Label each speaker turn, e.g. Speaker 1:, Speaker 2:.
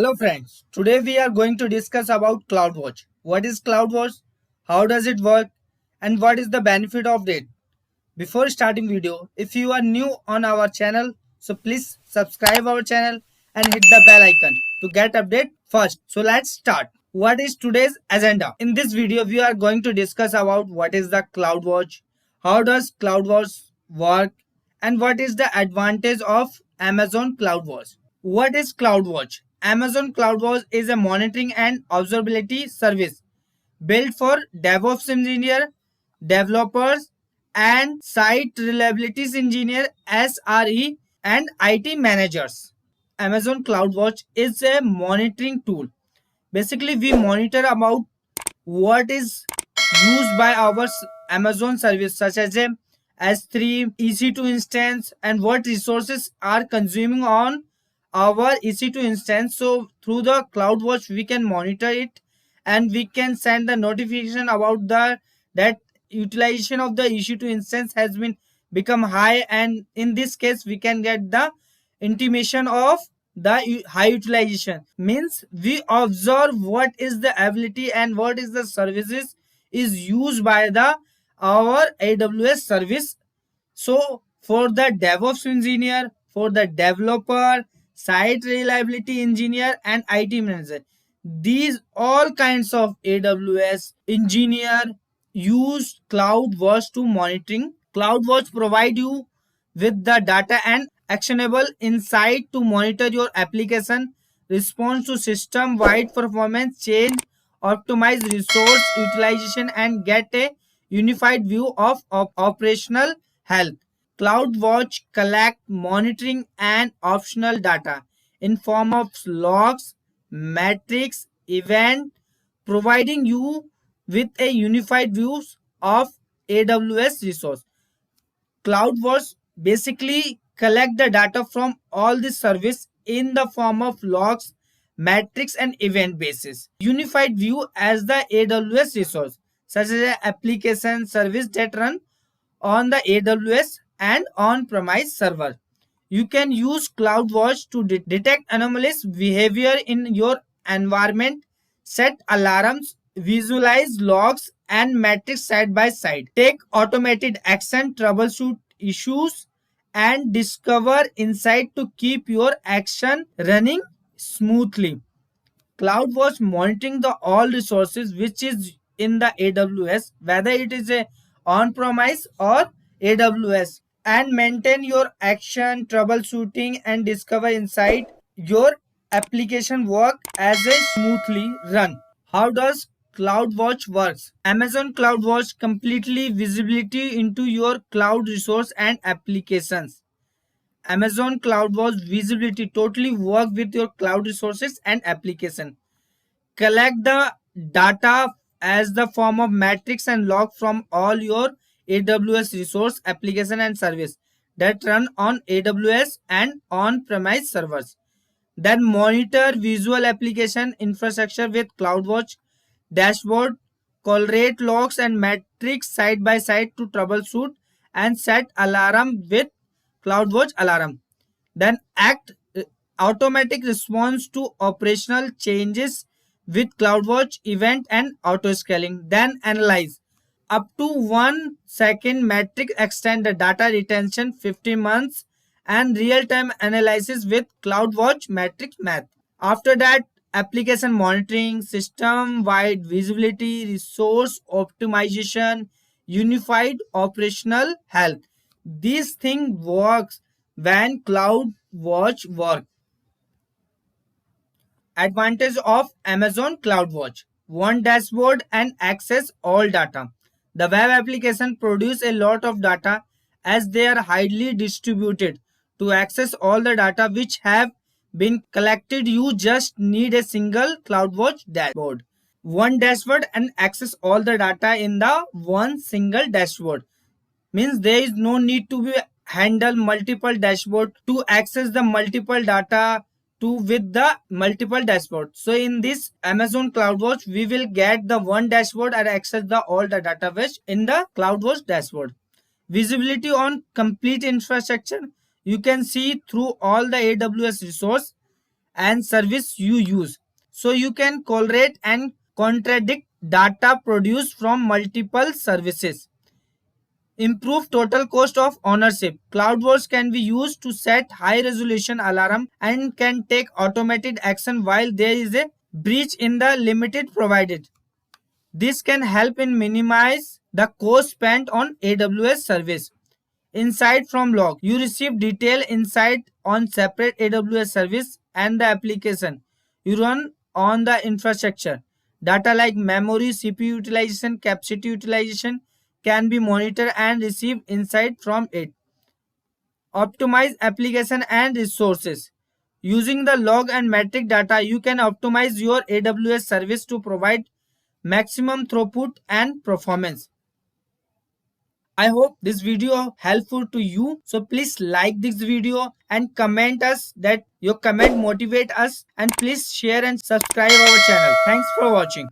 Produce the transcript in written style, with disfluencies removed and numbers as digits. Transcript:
Speaker 1: Hello friends, today we are going to discuss about CloudWatch. What is CloudWatch? How does it work? And what is the benefit of it? Before starting video, if you are new on our channel, so please subscribe our channel and hit the bell icon to get update first. So let's start. What is today's agenda? In this video, we are going to discuss about what is the CloudWatch, how does CloudWatch work, and what is the advantage of Amazon CloudWatch. What is CloudWatch? Amazon CloudWatch is a monitoring and observability service built for DevOps engineer, developers, and site reliability engineer SRE and IT managers. Amazon CloudWatch is a monitoring tool. Basically, we monitor about what is used by our Amazon service such as a S3, EC2 instance, and what resources are consuming on our EC2 instance. So through the CloudWatch, we can monitor it and we can send the notification about the that utilization of the EC2 instance has been become high, and in this case we can get the intimation of the high utilization. Means we observe what is the ability and what is the services is used by the our AWS service. So for the DevOps engineer, for the developer, site reliability engineer, and IT manager, these all kinds of AWS engineer use CloudWatch to monitoring. CloudWatch provide you with the data and actionable insight to monitor your application, respond to system-wide performance change, optimize resource utilization, and get a unified view of operational health. CloudWatch collect monitoring and optional data in form of logs, metrics, event, providing you with a unified views of AWS resource. CloudWatch basically collect the data from all the service in the form of logs, metrics, and event basis. Unified view as the AWS resource, such as an application service that run on the AWS and on-premise server. You can use CloudWatch to detect anomalous behavior in your environment, set alarms, visualize logs and metrics side by side, take automated action, troubleshoot issues, and discover insight to keep your action running smoothly. CloudWatch monitoring the all resources which is in the AWS, whether it is a on-premise or AWS, and maintain your action, troubleshooting, and discover insight. Your application work as a smoothly run. How does CloudWatch works? Amazon CloudWatch completely visibility into your cloud resource and applications. Amazon CloudWatch visibility totally work with your cloud resources and application. Collect the data as the form of metrics and log from all your AWS resource, application, and service that run on AWS and on-premise servers. Then monitor visual application infrastructure with CloudWatch dashboard, correlate logs and metrics side by side to troubleshoot and set alarm with CloudWatch alarm. Then act automatic response to operational changes with CloudWatch event and auto scaling. Then analyze up to 1 second metric, extend the data retention 50 months, and real-time analysis with CloudWatch metric math. After that, application monitoring, system-wide visibility, resource optimization, unified operational health. This thing works when CloudWatch works. Advantage of Amazon CloudWatch: one dashboard and access all data. The web application produce a lot of data as they are highly distributed. To access all the data which have been collected, you just need a single CloudWatch dashboard. One dashboard and access all the data in the one single dashboard. Means there is no need to be handle multiple dashboard to access the multiple data to with the multiple dashboard. So in this Amazon CloudWatch, we will get the one dashboard and access the all the database in the CloudWatch dashboard. Visibility on complete infrastructure. You can see through all the AWS resource and service you use. So you can correlate and contradict data produced from multiple services. Improve total cost of ownership. CloudWatch can be used to set high resolution alarm and can take automated action while there is a breach in the limited provided. This can help in minimize the cost spent on AWS service. Insight from log. You receive detailed insight on separate AWS service and the application you run on the infrastructure. Data like memory, CPU utilization, capacity utilization can be monitored and receive insight from it. Optimize application and resources. Using the log and metric data, you can optimize your AWS service to provide maximum throughput and performance. I hope this video helpful to you. So please like this video and comment us, that your comment motivate us, and please share and subscribe our channel. Thanks for watching.